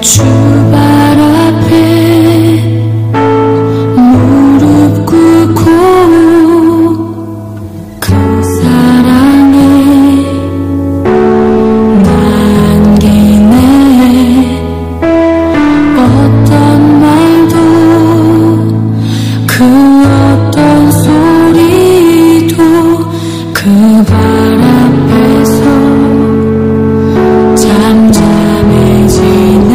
주 발 앞에 무릎 꿇고 그 사랑에 남기네. 어떤 말도 그 어떤 소리도 그 발 앞에서 잠잠해지네.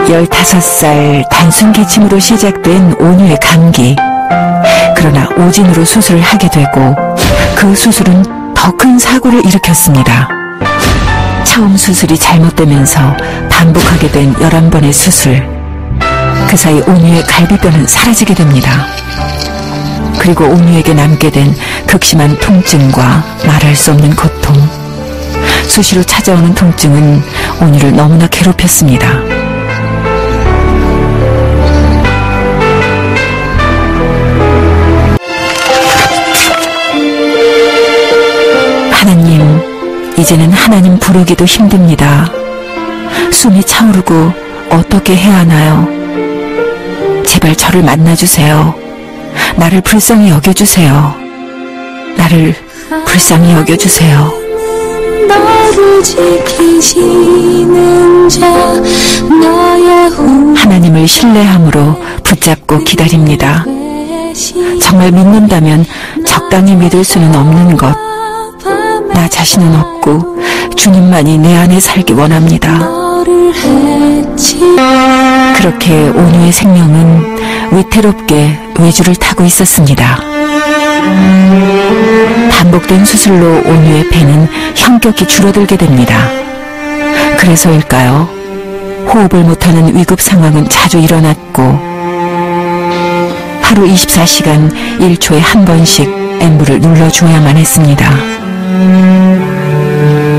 15살 단순 기침으로 시작된 온유의 감기. 그러나 오진으로 수술을 하게 되고 그 수술은 더 큰 사고를 일으켰습니다. 처음 수술이 잘못되면서 반복하게 된 11번의 수술. 그 사이 온유의 갈비뼈는 사라지게 됩니다. 그리고 온유에게 남게 된 극심한 통증과 말할 수 없는 고통. 수시로 찾아오는 통증은 온유를 너무나 괴롭혔습니다. 하나님, 이제는 하나님 부르기도 힘듭니다. 숨이 차오르고 어떻게 해야 하나요? 제발 저를 만나주세요. 나를 불쌍히 여겨주세요. 나를 불쌍히 여겨주세요. 나를 지키시는 자 나의 하나님을 신뢰함으로 붙잡고 기다립니다. 정말 믿는다면 적당히 믿을 수는 없는 것. 나 자신은 없고 주님만이 내 안에 살기 원합니다. 그렇게 온유의 생명은 위태롭게 외주를 타고 있었습니다. 반복된 수술로 온유의 배는 현격히 줄어들게 됩니다. 그래서일까요? 호흡을 못하는 위급 상황은 자주 일어났고 하루 24시간 1초에 한 번씩 엠브를 눌러주어야만 했습니다.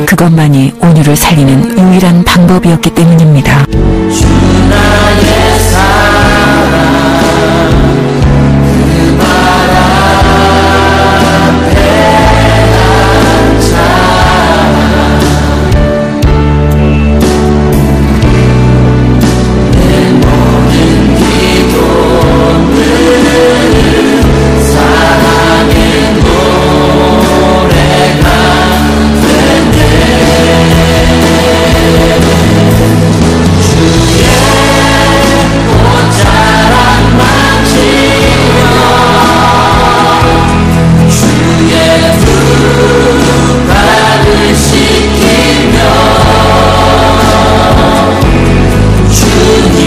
그것만이 온유를 살리는 유일한 방법이었기 때문입니다. 주 나의 사랑 그 발 앞에 앉아 내 모든 기도는 사랑의 노래가 되네. 주의 옷자락 만지며 주의 두 발을 씻기며 주님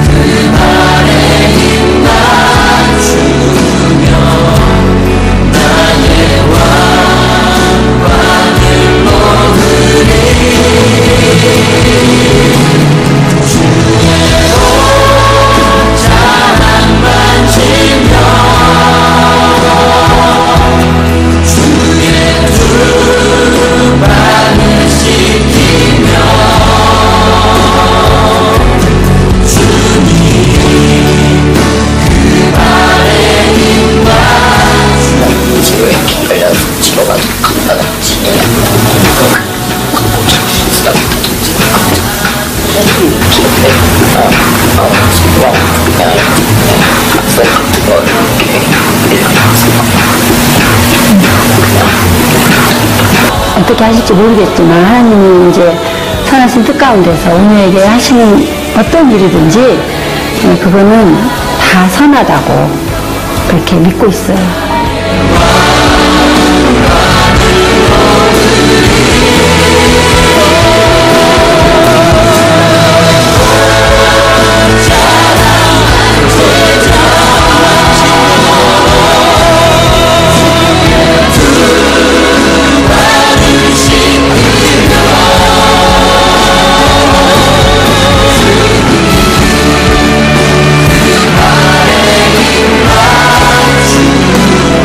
그 발에 힘 맞추며 나의 왕관을 놓으리. 주의 옷자락 만지며 주의 두 발을 씻기며 주님 그 발에 힘 맞추며 지구에 열려 지구가 간단하지. 어떻게 하실지 모르겠지만 하나님이 이제 선하신 뜻 가운데서 온유에게 하시는 어떤 일이든지 그거는 다 선하다고 그렇게 믿고 있어요.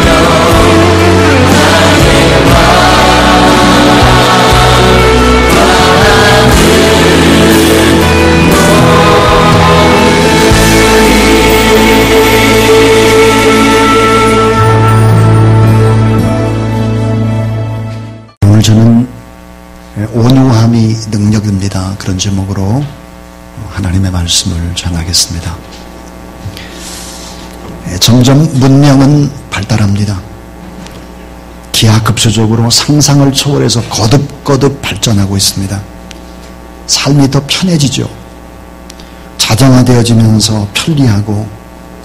주여 온유함이 능력입니다. 그런 제목으로 하나님의 말씀을 전하겠습니다. 점점 문명은 발달합니다. 기하급수적으로 상상을 초월해서 거듭거듭 발전하고 있습니다. 삶이 더 편해지죠. 자동화되어지면서 편리하고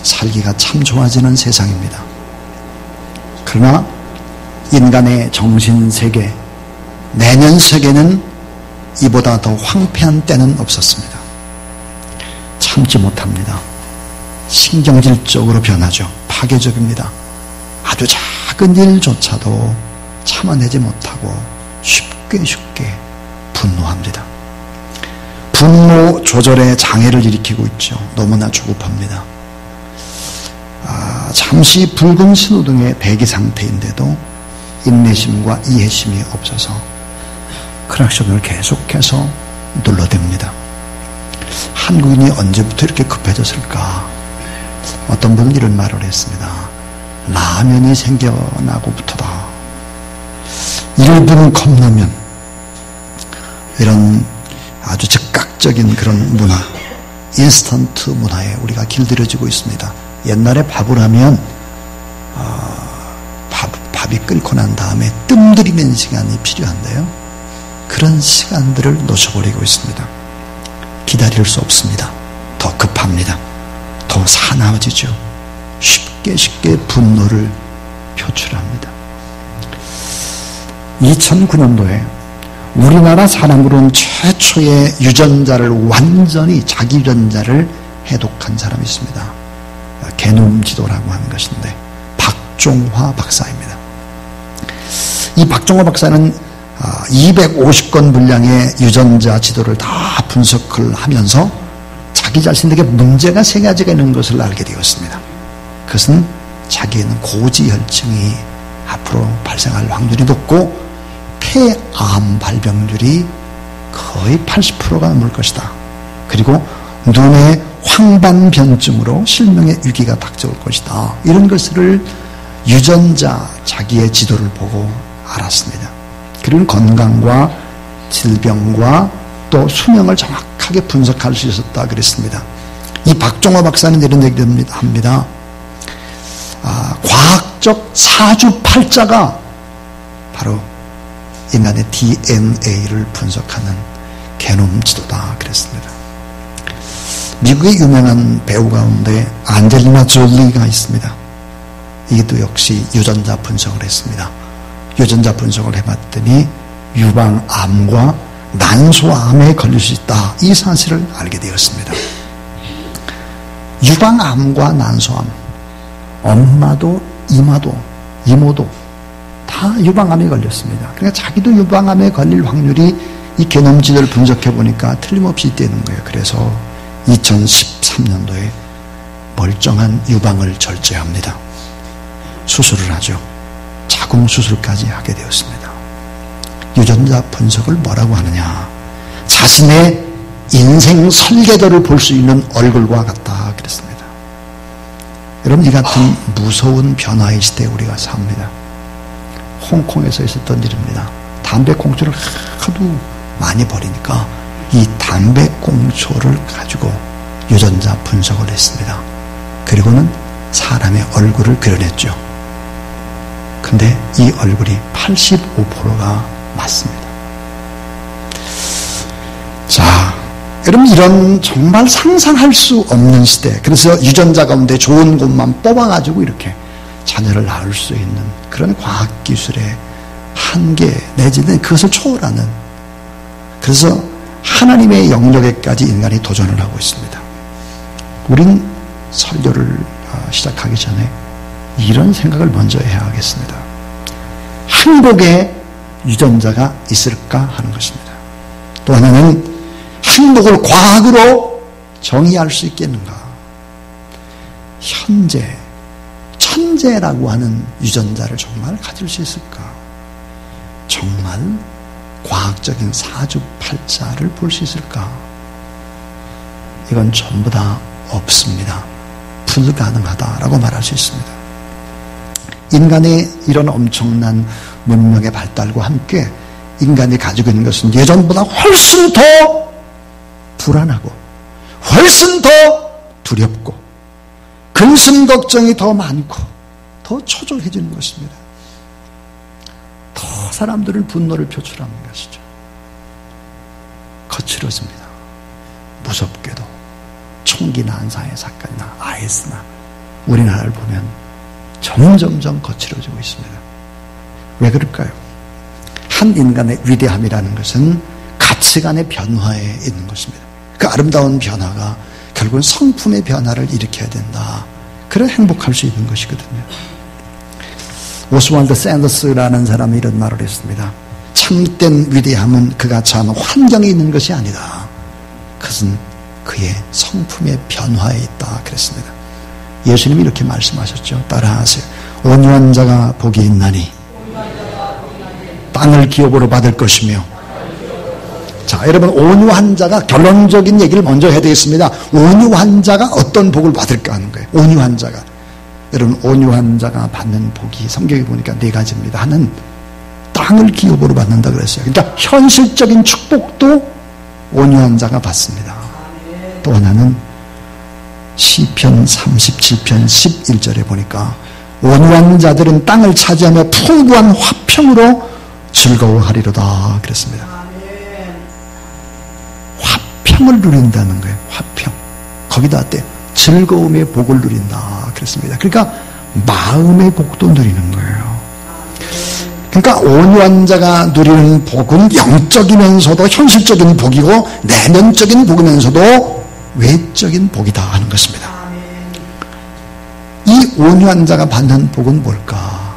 살기가 참 좋아지는 세상입니다. 그러나 인간의 정신세계, 내면 세계는 이보다 더 황폐한 때는 없었습니다. 참지 못합니다. 신경질적으로 변하죠. 파괴적입니다. 아주 작은 일조차도 참아내지 못하고 쉽게 분노합니다. 분노 조절에 장애를 일으키고 있죠. 너무나 조급합니다. 잠시 붉은 신호등의 대기 상태인데도 인내심과 이해심이 없어서 크락션을 계속해서 눌러댑니다. 한국인이 언제부터 이렇게 급해졌을까? 어떤 분은 이런 말을 했습니다. 라면이 생겨나고부터다. 1분 컵라면, 이런 아주 즉각적인 그런 문화, 인스턴트 문화에 우리가 길들여지고 있습니다. 옛날에 밥을 하면 밥이 끓고 난 다음에 뜸들이는 시간이 필요한데요. 그런 시간들을 놓쳐버리고 있습니다. 기다릴 수 없습니다. 더 급합니다. 더 사나워지죠. 쉽게 분노를 표출합니다. 2009년도에 우리나라 사람으로는 최초의 유전자를 완전히 자기 유전자를 해독한 사람이 있습니다. 게놈 지도라고 하는 것인데 박종화 박사입니다. 이 박종화 박사는 250건 분량의 유전자 지도를 다 분석을 하면서 자기 자신에게 문제가 3가지가 있는 것을 알게 되었습니다. 그것은 자기에는 고지혈증이 앞으로 발생할 확률이 높고 폐암 발병률이 거의 80%가 넘을 것이다. 그리고 눈의 황반변증으로 실명의 위기가 닥쳐올 것이다. 이런 것을 유전자 자기의 지도를 보고 알았습니다. 그리고 건강과 질병과 또 수명을 정확하게 분석할 수 있었다 그랬습니다. 이 박종화 박사는 이런 얘기를 합니다. 과학적 사주팔자가 바로 인간의 DNA를 분석하는 게놈 지도다 그랬습니다. 미국의 유명한 배우 가운데 안젤리나 졸리가 있습니다. 이도 역시 유전자 분석을 했습니다. 유전자 분석을 해봤더니 유방암과 난소암에 걸릴 수 있다. 이 사실을 알게 되었습니다. 유방암과 난소암, 엄마도 이모도 다 유방암에 걸렸습니다. 그러니까 자기도 유방암에 걸릴 확률이 이 게놈 지도를 분석해 보니까 틀림없이 있다는 거예요. 그래서 2013년도에 멀쩡한 유방을 절제합니다. 수술을 하죠. 자궁 수술까지 하게 되었습니다. 유전자 분석을 뭐라고 하느냐? 자신의 인생 설계도를 볼 수 있는 얼굴과 같다 그랬습니다. 여러분, 이 같은 무서운 변화의 시대에 우리가 삽니다. 홍콩에서 있었던 일입니다. 담배꽁초를 하도 많이 버리니까 이 담배꽁초를 가지고 유전자 분석을 했습니다. 그리고는 사람의 얼굴을 그려냈죠. 근데 이 얼굴이 85%가 맞습니다. 자, 여러분, 이런 정말 상상할 수 없는 시대. 그래서 유전자 가운데 좋은 것만 뽑아가지고 이렇게 자녀를 낳을 수 있는 그런 과학기술의 한계 내지는 그것을 초월하는, 그래서 하나님의 영역에까지 인간이 도전을 하고 있습니다. 우린 설교를 시작하기 전에 이런 생각을 먼저 해야 하겠습니다. 행복의 유전자가 있을까 하는 것입니다. 또 하나는 행복을 과학으로 정의할 수 있겠는가? 현재 천재라고 하는 유전자를 정말 가질 수 있을까? 정말 과학적인 사주팔자를 볼 수 있을까? 이건 전부 다 없습니다. 불가능하다라고 말할 수 있습니다. 인간의 이런 엄청난 문명의 발달과 함께 인간이 가지고 있는 것은 예전보다 훨씬 더 불안하고 훨씬 더 두렵고 근심 걱정이 더 많고 더 초조해지는 것입니다. 더 사람들은 분노를 표출하는 것이죠. 거칠어집니다. 무섭게도 총기 난사의 사건이나 IS나 우리나라를 보면 점점점 거칠어지고 있습니다. 왜 그럴까요? 한 인간의 위대함이라는 것은 가치관의 변화에 있는 것입니다. 그 아름다운 변화가 결국은 성품의 변화를 일으켜야 된다. 그래 행복할 수 있는 것이거든요. 오스왈드 샌더스라는 사람이 이런 말을 했습니다. 참된 위대함은 그가 처한 환경에 있는 것이 아니다. 그것은 그의 성품의 변화에 있다. 그랬습니다. 예수님이 이렇게 말씀하셨죠. 따라하세요. 온유한 자가 복이 있나니 땅을 기업으로 받을 것이며. 자, 여러분, 온유한 자가 결론적인 얘기를 먼저 해야 되겠습니다. 온유한 자가 어떤 복을 받을까 하는 거예요. 온유한 자가. 여러분, 온유한 자가 받는 복이 성경에 보니까 4가지입니다. 하나는 땅을 기업으로 받는다 그랬어요. 그러니까 현실적인 축복도 온유한 자가 받습니다. 또 하나는 시편 37편 11절에 보니까 온유한 자들은 땅을 차지하며 풍부한 화평으로 즐거워하리로다 그랬습니다. 화평을 누린다는 거예요. 화평. 거기다 때 즐거움의 복을 누린다 그랬습니다. 그러니까 마음의 복도 누리는 거예요. 그러니까 온유한 자가 누리는 복은 영적이면서도 현실적인 복이고 내면적인 복이면서도 외적인 복이다 하는 것입니다. 이 온유한 자가 받는 복은 뭘까?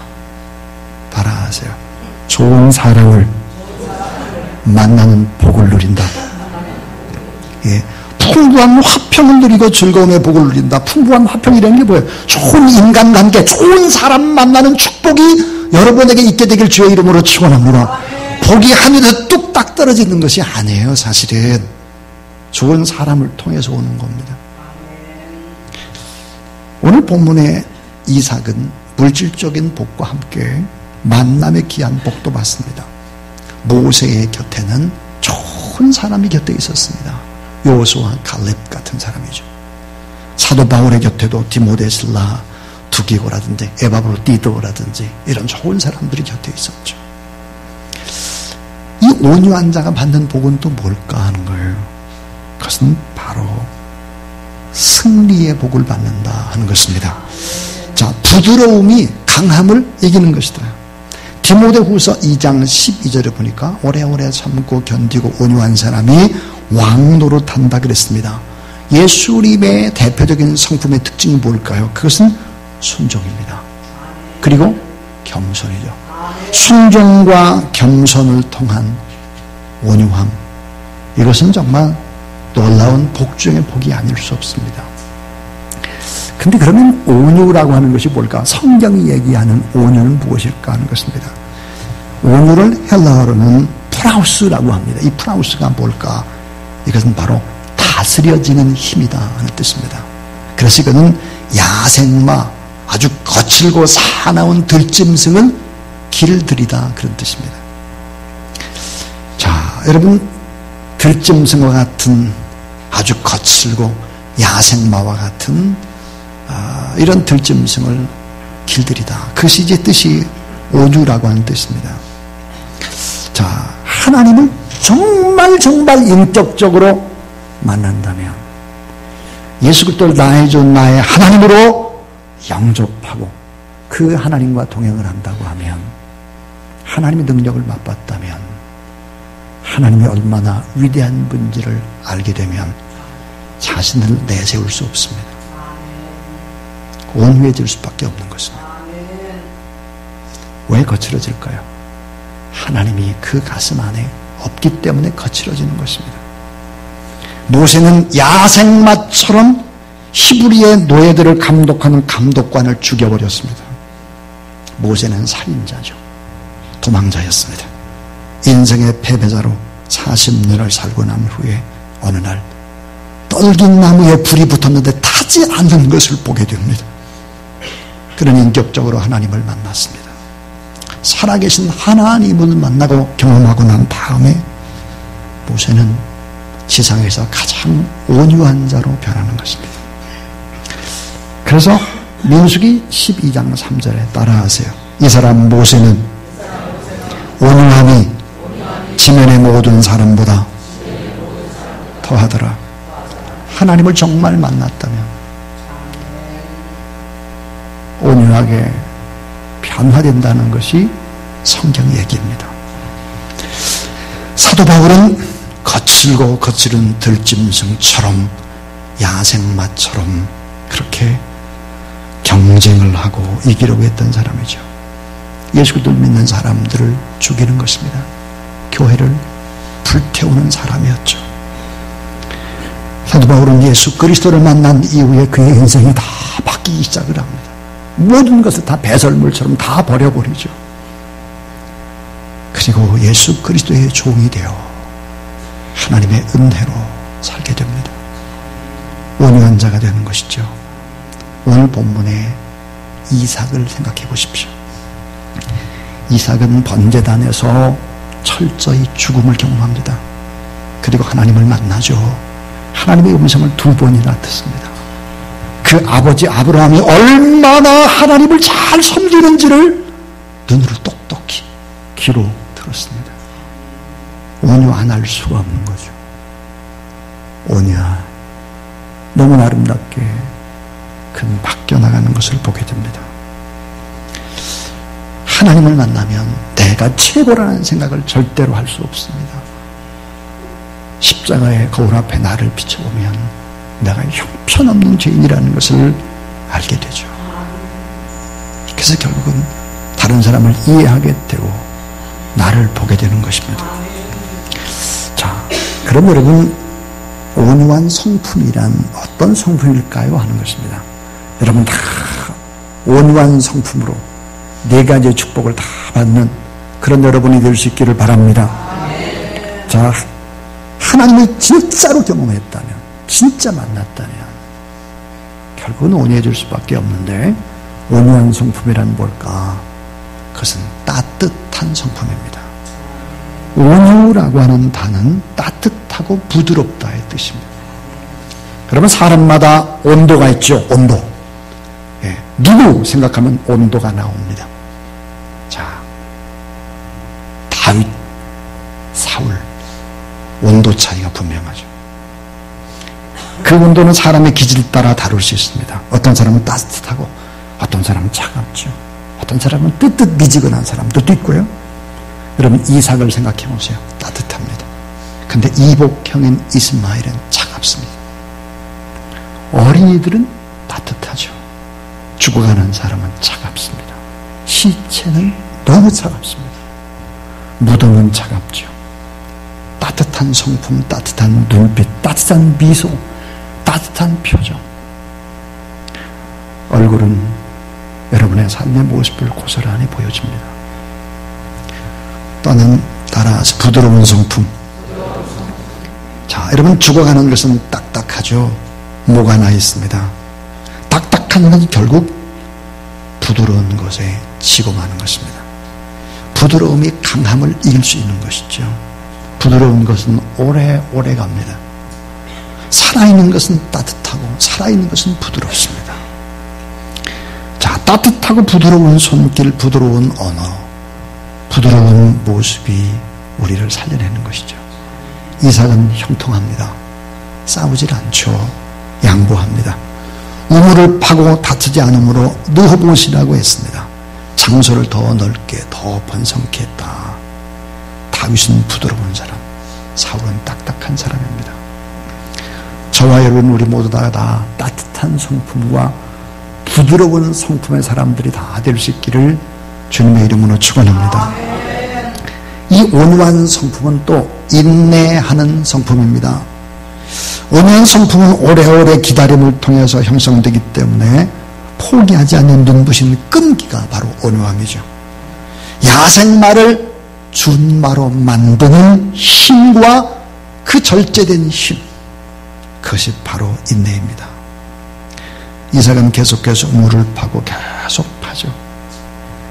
바라하세요. 좋은 사람을 만나는 복을 누린다. 예. 풍부한 화평을 누리고 즐거움의 복을 누린다. 풍부한 화평이라는 게 뭐예요? 좋은 인간관계, 좋은 사람 만나는 축복이 여러분에게 있게 되길 주의 이름으로 축원합니다. 복이 하늘에서 뚝딱 떨어지는 것이 아니에요. 사실은 좋은 사람을 통해서 오는 겁니다. 오늘 본문의 이삭은 물질적인 복과 함께 만남의 귀한 복도 받습니다. 모세의 곁에는 좋은 사람이 곁에 있었습니다. 요수와 갈렙 같은 사람이죠. 사도 바울의 곁에도 디모데 실라 두기고라든지 에바브로디도라든지 이런 좋은 사람들이 곁에 있었죠. 이 온유한 자가 받는 복은 또 뭘까 하는 거예요. 그것은 바로 승리의 복을 받는다 하는 것입니다. 자, 부드러움이 강함을 이기는 것이다. 디모데후서 2장 12절에 보니까 오래오래 참고 견디고 온유한 사람이 왕노릇한다 그랬습니다. 예수님의 대표적인 성품의 특징이 뭘까요? 그것은 순종입니다. 그리고 겸손이죠. 순종과 겸손을 통한 온유함, 이것은 정말 놀라운 복 중의 복이 아닐 수 없습니다. 근데 그러면 온유라고 하는 것이 뭘까? 성경이 얘기하는 온유는 무엇일까 하는 것입니다. 온유를 헬라어로는 프라우스라고 합니다. 이 프라우스가 뭘까? 이것은 바로 다스려지는 힘이다 하는 뜻입니다. 그래서 이거는 야생마, 아주 거칠고 사나운 들짐승을 길들이다 그런 뜻입니다. 자, 여러분, 들짐승과 같은 아주 거칠고 야생마와 같은 이런 들짐승을 길들이다. 그것이 이제 뜻이 온유라고 하는 뜻입니다. 자, 하나님을 정말 인격적으로 만난다면, 예수 그리스도를 나의 주 나의 하나님으로 영접하고 그 하나님과 동행을 한다고 하면, 하나님의 능력을 맛봤다면, 하나님이 얼마나 위대한 분인지를 알게 되면 자신을 내세울 수 없습니다. 온유해질 수밖에 없는 것입니다. 왜 거칠어질까요? 하나님이 그 가슴 안에 없기 때문에 거칠어지는 것입니다. 모세는 야생마처럼 히브리의 노예들을 감독하는 감독관을 죽여버렸습니다. 모세는 살인자죠. 도망자였습니다. 인생의 패배자로 40년을 살고 난 후에 어느 날 떨긴 나무에 불이 붙었는데 타지 않는 것을 보게 됩니다. 그는 인격적으로 하나님을 만났습니다. 살아계신 하나님을 만나고 경험하고 난 다음에 모세는 지상에서 가장 온유한 자로 변하는 것입니다. 그래서 민수기 12장 3절에 따라하세요. 이 사람 모세는 온유함이 지면의 모든 사람보다 더하더라. 하나님을 정말 만났다면 온유하게 변화된다는 것이 성경 얘기입니다. 사도 바울은 거칠고 거칠은 들짐승처럼 야생마처럼 그렇게 경쟁을 하고 이기려고 했던 사람이죠. 예수 그리스도를 믿는 사람들을 죽이는 것입니다. 교회를 불태우는 사람이었죠. 사도 바울은 예수 그리스도를 만난 이후에 그의 인생이 다 바뀌기 시작을 합니다. 모든 것을 다 배설물처럼 다 버려버리죠. 그리고 예수 그리스도의 종이 되어 하나님의 은혜로 살게 됩니다. 온유한 자가 되는 것이죠. 오늘 본문의 이삭을 생각해 보십시오. 이삭은 번제단에서 철저히 죽음을 경험합니다. 그리고 하나님을 만나죠. 하나님의 음성을 2번이나 듣습니다. 그 아버지 아브라함이 얼마나 하나님을 잘 섬기는지를 눈으로 똑똑히 귀로 들었습니다. 온유 안 할 수가 없는 거죠. 온유야, 너무 아름답게 그는 바뀌어나가는 것을 보게 됩니다. 하나님을 만나면 내가 최고라는 생각을 절대로 할 수 없습니다. 십자가의 거울 앞에 나를 비춰보면 내가 형편없는 죄인이라는 것을 알게 되죠. 그래서 결국은 다른 사람을 이해하게 되고 나를 보게 되는 것입니다. 자, 그럼 여러분, 온유한 성품이란 어떤 성품일까요? 하는 것입니다. 여러분 다 온유한 성품으로 4가지의 축복을 다 받는 그런 여러분이 될 수 있기를 바랍니다. 자, 하나님을 진짜로 경험했다면, 진짜 만났다면 결국은 온유해질 수밖에 없는데, 온유한 성품이란 뭘까? 그것은 따뜻한 성품입니다. 온유라고 하는 단어는 따뜻하고 부드럽다의 뜻입니다. 여러분, 사람마다 온도가 있죠. 온도. 예, 누구 생각하면 온도가 나옵니다. 자, 다윗, 사울, 온도 차이가 분명하죠. 그 온도는 사람의 기질에 따라 다룰 수 있습니다. 어떤 사람은 따뜻하고 어떤 사람은 차갑죠. 어떤 사람은 뜨뜻미지근한 사람들도 있고요. 여러분, 이삭을 생각해 보세요. 따뜻합니다. 근데 이복형인 이스마엘은 차갑습니다. 어린이들은 따뜻하죠. 죽어가는 사람은 차갑습니다. 시체는 너무 차갑습니다. 무덤은 차갑죠. 따뜻한 성품, 따뜻한 눈빛, 따뜻한 미소, 따뜻한 표정. 얼굴은 여러분의 삶의 모습을 고스란히 보여줍니다. 또는 따라서 부드러운 성품. 자, 여러분, 죽어가는 것은 딱딱하죠. 뭐가 나 있습니다. 딱딱한 것은 결국 부드러운 것에 지고마는 것입니다. 부드러움이 강함을 이길 수 있는 것이죠. 부드러운 것은 오래오래 갑니다. 살아있는 것은 따뜻하고 살아있는 것은 부드럽습니다. 자, 따뜻하고 부드러운 손길, 부드러운 언어, 부드러운 모습이 우리를 살려내는 것이죠. 이삭은 형통합니다. 싸우질 않죠. 양보합니다. 우물을 파고 다투지 않으므로 느허봇이라고 했습니다. 장소를 더 넓게, 더 번성케 했다. 다윗은 부드러운 사람, 사울은 딱딱한 사람입니다. 저와 여러분, 우리 모두 다 따뜻한 성품과 부드러운 성품의 사람들이 다 될 수 있기를 주님의 이름으로 축원합니다. 이 온유한 성품은 또 인내하는 성품입니다. 온유한 성품은 오래오래 기다림을 통해서 형성되기 때문에 포기하지 않는 눈부신 끈기가 바로 온유함이죠. 야생마를 준마로 만드는 힘과 그 절제된 힘, 그것이 바로 인내입니다. 이삭은 계속해서 우물을 파고 계속 파죠.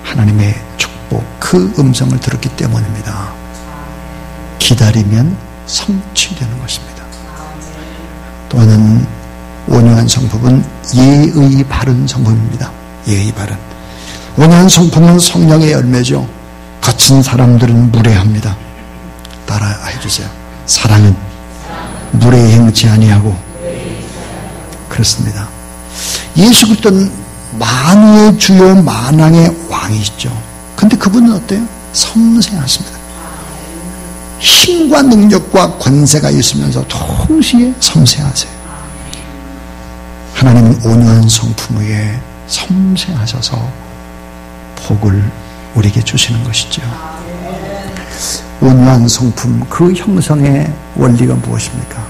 하나님의 축복, 축복, 그 음성을 들었기 때문입니다. 기다리면 성취되는 것입니다. 또 하나는 온유한 성품은 예의 바른 성품입니다. 예의 바른. 온유한 성품은 성령의 열매죠. 거친 사람들은 무례합니다. 따라해 주세요. 사랑은 무례에 행치 아니하고. 그렇습니다. 예수 그리스도는 만유의 주요 만왕의 왕이시죠. 근데 그분은 어때요? 섬세하십니다. 힘과 능력과 권세가 있으면서 동시에 섬세하세요. 하나님은 온유한 성품 위에 섬세하셔서 복을 우리에게 주시는 것이죠. 온유한 성품, 그 형성의 원리가 무엇입니까?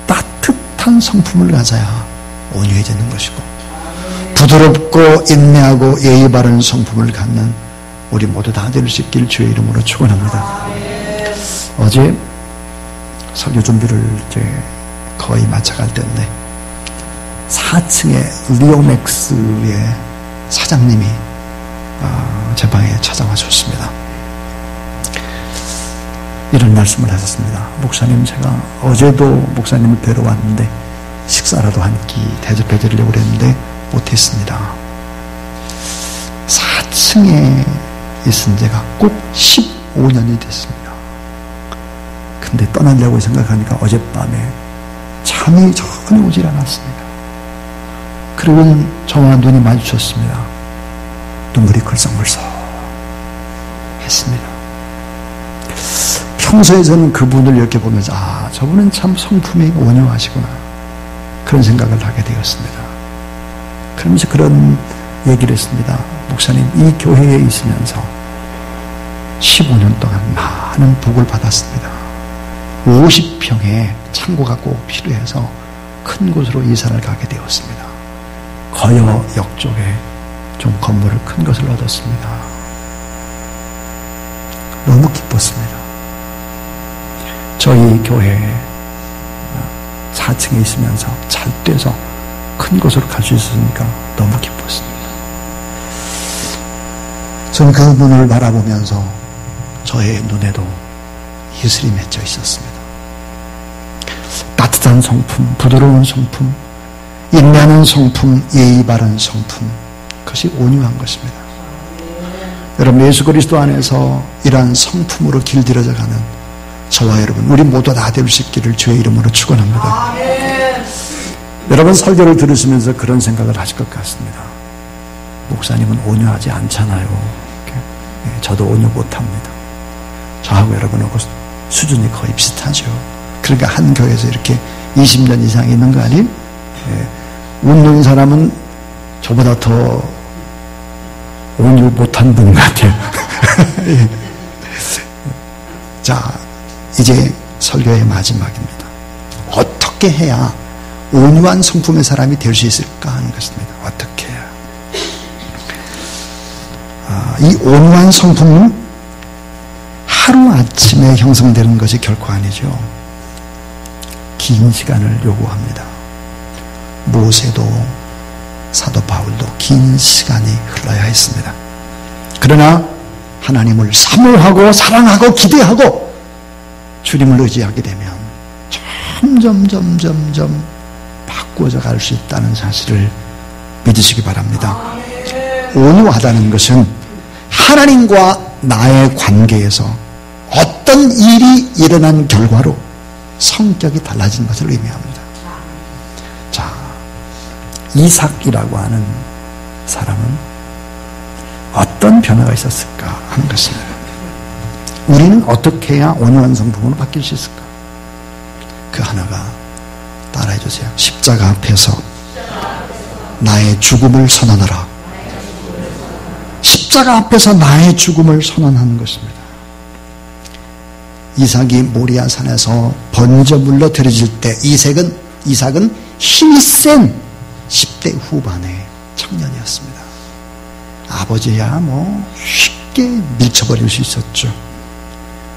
따뜻한 성품을 가져야 온유해지는 것이고, 부드럽고 인내하고 예의 바른 성품을 갖는 우리 모두 다 될 수 있길 주의 이름으로 축원합니다. 어제 설교 준비를 이제 거의 마쳐갈 때인데 4층에 리오맥스의 사장님이 제 방에 찾아와 줬습니다. 이런 말씀을 하셨습니다. 목사님, 제가 어제도 목사님을 뵈러 왔는데 식사라도 한 끼 대접해 드리려고 그랬는데 못했습니다. 4층에 있은 지가 꼭 15년이 됐습니다. 근데 떠나려고 생각하니까 어젯밤에 잠이 전혀 오질 않았습니다. 그리고는 저와 눈이 마주쳤습니다. 눈물이 글썽글썽 했습니다. 평소에 저는 그분을 이렇게 보면서 저분은 참 성품이 온유하시구나, 그런 생각을 하게 되었습니다. 그러면서 그런 얘기를 했습니다. 목사님, 이 교회에 있으면서 15년 동안 많은 복을 받았습니다. 50평의 창고가 꼭 필요해서 큰 곳으로 이사를 가게 되었습니다. 거여역 쪽에 좀 건물을 큰 것을 얻었습니다. 너무 기뻤습니다. 저희 교회 4층에 있으면서 잘 돼서 큰 곳으로 갈 수 있으니까 너무 기뻤습니다. 저는 그 문을 바라보면서 저의 눈에도 이슬이 맺혀 있었습니다. 따뜻한 성품, 부드러운 성품, 인내하는 성품, 예의 바른 성품, 그것이 온유한 것입니다. 여러분, 예수 그리스도 안에서 이러한 성품으로 길들여져 가는 저와 여러분, 우리 모두 다 될 수 있기를 주의 이름으로 축원합니다. 여러분, 설교를 들으시면서 그런 생각을 하실 것 같습니다. 목사님은 온유하지 않잖아요. 저도 온유 못합니다. 저하고 여러분하고 수준이 거의 비슷하죠. 그러니까 한 교회에서 이렇게 20년 이상 있는 거 아니에요? 웃는 사람은 저보다 더 온유 못한 분 같아요. 자, 이제 설교의 마지막입니다. 어떻게 해야 온유한 성품의 사람이 될 수 있을까 하는 것입니다. 어떻게 해야? 이 온유한 성품은 하루아침에 형성되는 것이 결코 아니죠. 긴 시간을 요구합니다. 모세도 사도 바울도 긴 시간이 흘러야 했습니다. 그러나 하나님을 사모하고 사랑하고 기대하고 주님을 의지하게 되면 점점 바꾸어져 갈 수 있다는 사실을 믿으시기 바랍니다. 온유하다는 것은 하나님과 나의 관계에서 어떤 일이 일어난 결과로 성격이 달라진 것을 의미합니다. 자, 이삭이라고 하는 사람은 어떤 변화가 있었을까 하는 것입니다. 우리는 어떻게 해야 온유한 성품으로 바뀔 수 있을까? 그 하나가, 따라해 주세요. 십자가 앞에서 나의 죽음을 선언하라. 십자가 앞에서 나의 죽음을 선언하는 것입니다. 이삭이 모리아 산에서 번져 물러들어질 때 이삭은 힘이 센 10대 후반의 청년이었습니다. 아버지야 쉽게 밀쳐버릴 수 있었죠.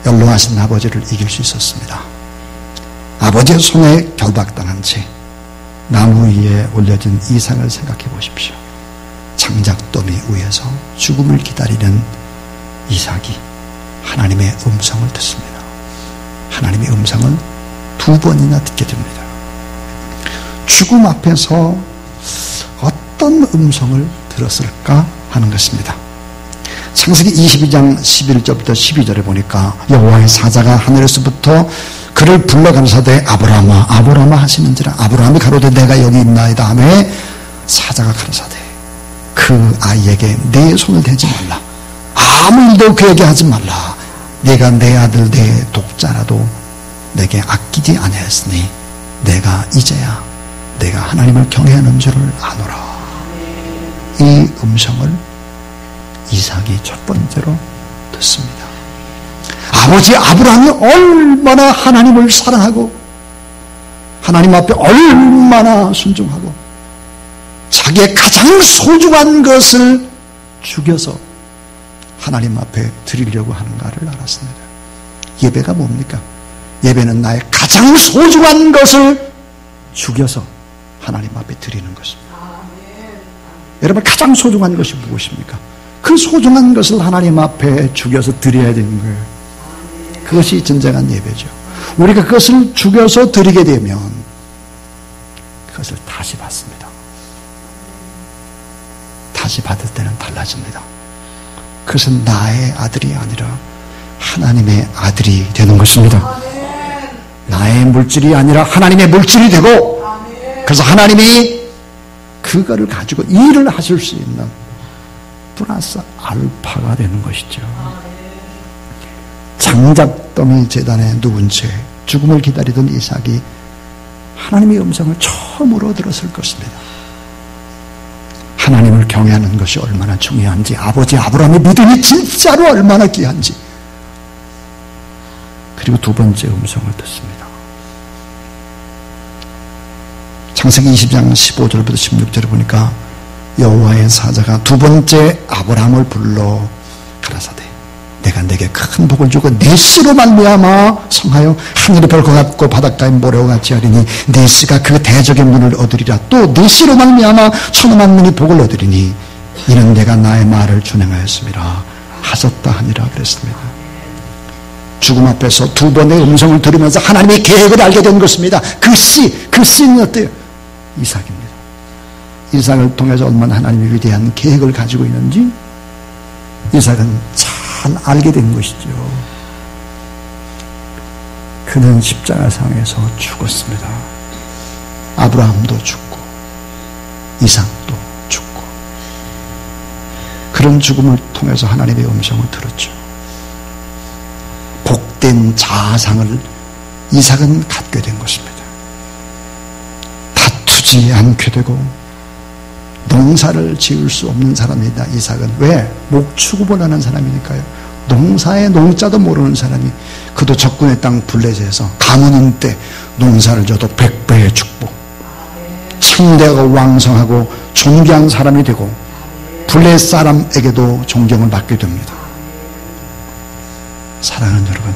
연로하신 아버지를 이길 수 있었습니다. 아버지의 손에 결박당한 채 나무 위에 올려진 이삭을 생각해 보십시오. 장작더미 위에서 죽음을 기다리는 이삭이 하나님의 음성을 듣습니다. 하나님의 음성을 2번이나 듣게 됩니다. 죽음 앞에서 어떤 음성을 들었을까 하는 것입니다. 창세기 22장 11절부터 12절에 보니까 여호와의 사자가 하늘에서부터 그를 불러 가라사대 아브라함아 아브라함아 하시는지라 아브라함이 가로되 내가 여기 있나이다 하매 사자가 가라사대 그 아이에게 내 손을 대지 말라 아무 일도 그에게 하지 말라 네가 내 아들 내 독자라도 내게 아끼지 아니하였으니 내가 이제야 내가 하나님을 경외하는 줄을 아노라. 이 음성을 이삭이 첫 번째로 듣습니다. 아버지 아브라함이 얼마나 하나님을 사랑하고 하나님 앞에 얼마나 순종하고 자기의 가장 소중한 것을 죽여서 하나님 앞에 드리려고 하는가를 알았습니다. 예배가 뭡니까? 예배는 나의 가장 소중한 것을 죽여서 하나님 앞에 드리는 것입니다. 여러분 가장 소중한 것이 무엇입니까? 그 소중한 것을 하나님 앞에 죽여서 드려야 되는 거예요. 그것이 진정한 예배죠. 우리가 그것을 죽여서 드리게 되면 그것을 다시 받습니다. 다시 받을 때는 달라집니다. 그것은 나의 아들이 아니라 하나님의 아들이 되는 것입니다. 나의 물질이 아니라 하나님의 물질이 되고 그래서 하나님이 그거를 가지고 일을 하실 수 있는 플러스 알파가 되는 것이죠. 장작더미 제단에 누운 채 죽음을 기다리던 이삭이 하나님의 음성을 처음으로 들었을 것입니다. 하나님을 경외하는 것이 얼마나 중요한지 아버지 아브라함의 믿음이 진짜로 얼마나 귀한지 그리고 두 번째 음성을 듣습니다. 창세기 20장 15절부터 16절에 보니까 여호와의 사자가 두 번째 아브라함을 불러 가라사대 내가 내게 큰 복을 주고 내 씨로 말미암아 성하여 하늘의 별과 같고 바닷가의 모래와 같이 하리니 내 씨가 그 대적의 문을 얻으리라 또 내 씨로 말미암아 천하 만민이 복을 얻으리니 이는 내가 나의 말을 준행하였음이라 하셨다 하니라 그랬습니다. 죽음 앞에서 두 번의 음성을 들으면서 하나님의 계획을 알게 된 것입니다. 그 씨는 어때요? 이삭입니다. 이삭을 통해서 얼마나 하나님의 위대한 계획을 가지고 있는지 이삭은 잘 알게 된 것이죠. 그는 십자가상에서 죽었습니다. 아브라함도 죽고 이삭도 죽고 그런 죽음을 통해서 하나님의 음성을 들었죠. 복된 자아상을 이삭은 갖게 된 것입니다. 다투지 않게 되고 농사를 지을 수 없는 사람이다. 이삭은 왜? 목축업을 하는 사람이니까요. 농사의 농자도 모르는 사람이 그도 적군의 땅 블레셋에서 가문인 때 농사를 져도 100배의 축복 창대하고 왕성하고 존귀한 사람이 되고 블레셋 사람에게도 존경을 받게 됩니다. 사랑하는 여러분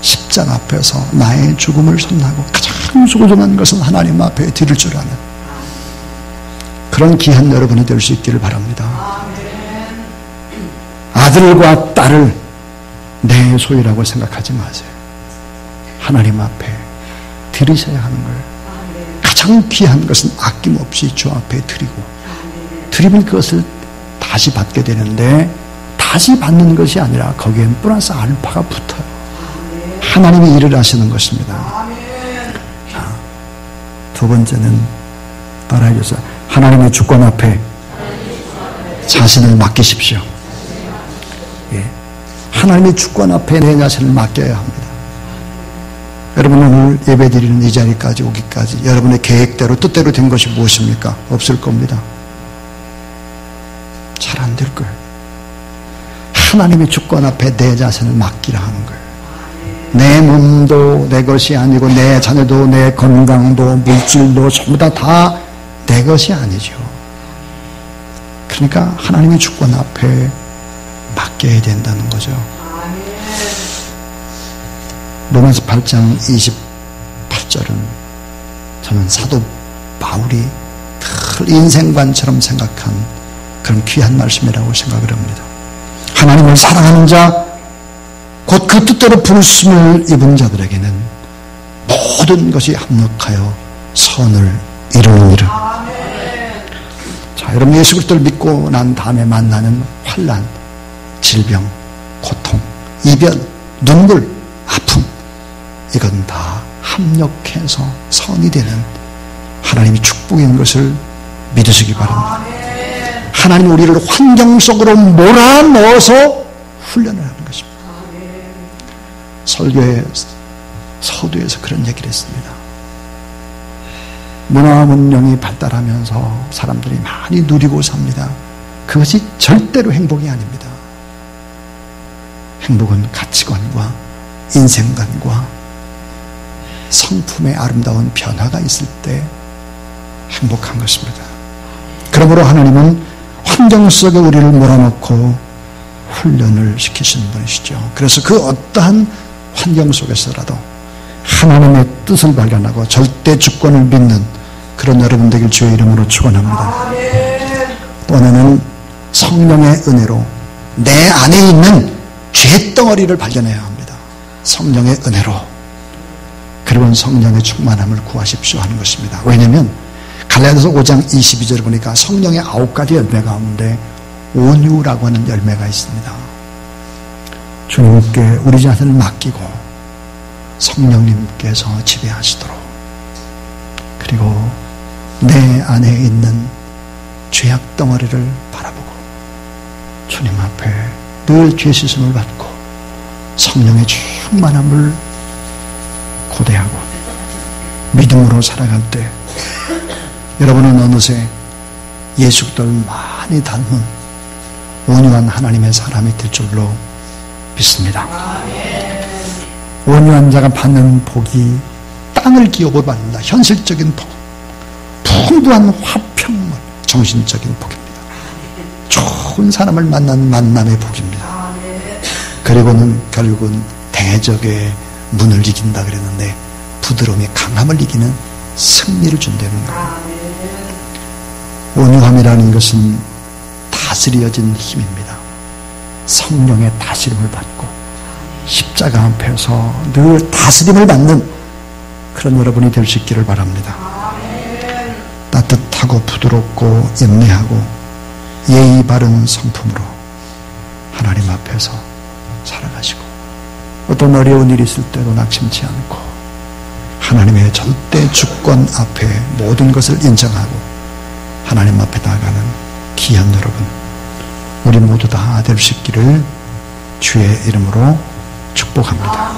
십자가 앞에서 나의 죽음을 선하고 가장 소중한 것은 하나님 앞에 드릴 줄 아는 그런 귀한 여러분이 될 수 있기를 바랍니다. 아들과 딸을 내 소유라고 생각하지 마세요. 하나님 앞에 드리셔야 하는 거예요. 가장 귀한 것은 아낌없이 주 앞에 드리고 드리면 그것을 다시 받게 되는데 다시 받는 것이 아니라 거기엔 플러스 알파가 붙어요. 하나님이 일을 하시는 것입니다. 자, 두 번째는 따라해 주세요. 하나님의 주권 앞에 자신을 맡기십시오. 예. 하나님의 주권 앞에 내 자신을 맡겨야 합니다. 여러분 오늘 예배드리는 이 자리까지 오기까지 여러분의 계획대로 뜻대로 된 것이 무엇입니까? 없을 겁니다. 잘 안 될 거예요. 하나님의 주권 앞에 내 자신을 맡기라 하는 거예요. 내 몸도 내 것이 아니고 내 자녀도 내 건강도 물질도 전부 다 내 것이 아니죠. 그러니까 하나님의 주권 앞에 맡겨야 된다는 거죠. 로마서 8장 28절은 저는 사도 바울이 늘 인생관처럼 생각한 그런 귀한 말씀이라고 생각을 합니다. 하나님을 사랑하는 자, 곧 그 뜻대로 부르심을 입은 자들에게는 모든 것이 합력하여 선을 이루느니라. 자, 여러분, 예수 그리스도를 믿고 난 다음에 만나는 환난, 질병, 고통, 이별, 눈물, 아픔, 이건 다 합력해서 선이 되는 하나님이 축복인 것을 믿으시기 바랍니다. 하나님 우리를 환경 속으로 몰아넣어서 훈련을 하는 것입니다. 설교의 서두에서 그런 얘기를 했습니다. 문화문명이 발달하면서 사람들이 많이 누리고 삽니다. 그것이 절대로 행복이 아닙니다. 행복은 가치관과 인생관과 성품의 아름다운 변화가 있을 때 행복한 것입니다. 그러므로 하나님은 환경 속에 우리를 몰아넣고 훈련을 시키시는 분이시죠. 그래서 그 어떠한 환경 속에서라도 하나님의 뜻을 발견하고 절대 주권을 믿는 그런 여러분 되길 주의 이름으로 축원합니다. 또 하나는 성령의 은혜로 내 안에 있는 죄덩어리를 발견해야 합니다. 성령의 은혜로. 그리고 성령의 충만함을 구하십시오 하는 것입니다. 왜냐하면 갈라디아서 5장 22절을 보니까 성령의 9가지 열매 가운데 온유라고 하는 열매가 있습니다. 주님께 우리 자신을 맡기고 성령님께서 지배하시도록, 그리고 내 안에 있는 죄악 덩어리를 바라보고 주님 앞에 늘 죄 씻음을 받고 성령의 충만함을 고대하고 믿음으로 살아갈 때 여러분은 어느새 예수 그리스도를 많이 닮은 온유한 하나님의 사람이 될 줄로 믿습니다. 온유한 자가 받는 복이 땅을 기업으로 받는다. 현실적인 복, 풍부한 화평물, 정신적인 복입니다. 좋은 사람을 만난 만남의 복입니다. 그리고는 결국은 대적의 문을 이긴다 그랬는데 부드러움이 강함을 이기는 승리를 준다는 거예요. 온유함이라는 것은 다스려진 힘입니다. 성령의 다스림을 받고 십자가 앞에서 늘 다스림을 받는 그런 여러분이 될 수 있기를 바랍니다. 따뜻하고 부드럽고 인내하고 예의 바른 성품으로 하나님 앞에서 살아가시고 어떤 어려운 일이 있을 때도 낙심치 않고 하나님의 절대 주권 앞에 모든 것을 인정하고 하나님 앞에 나가는 귀한 여러분, 우리 모두 다 될 수 있기를 주의 이름으로 축복합니다.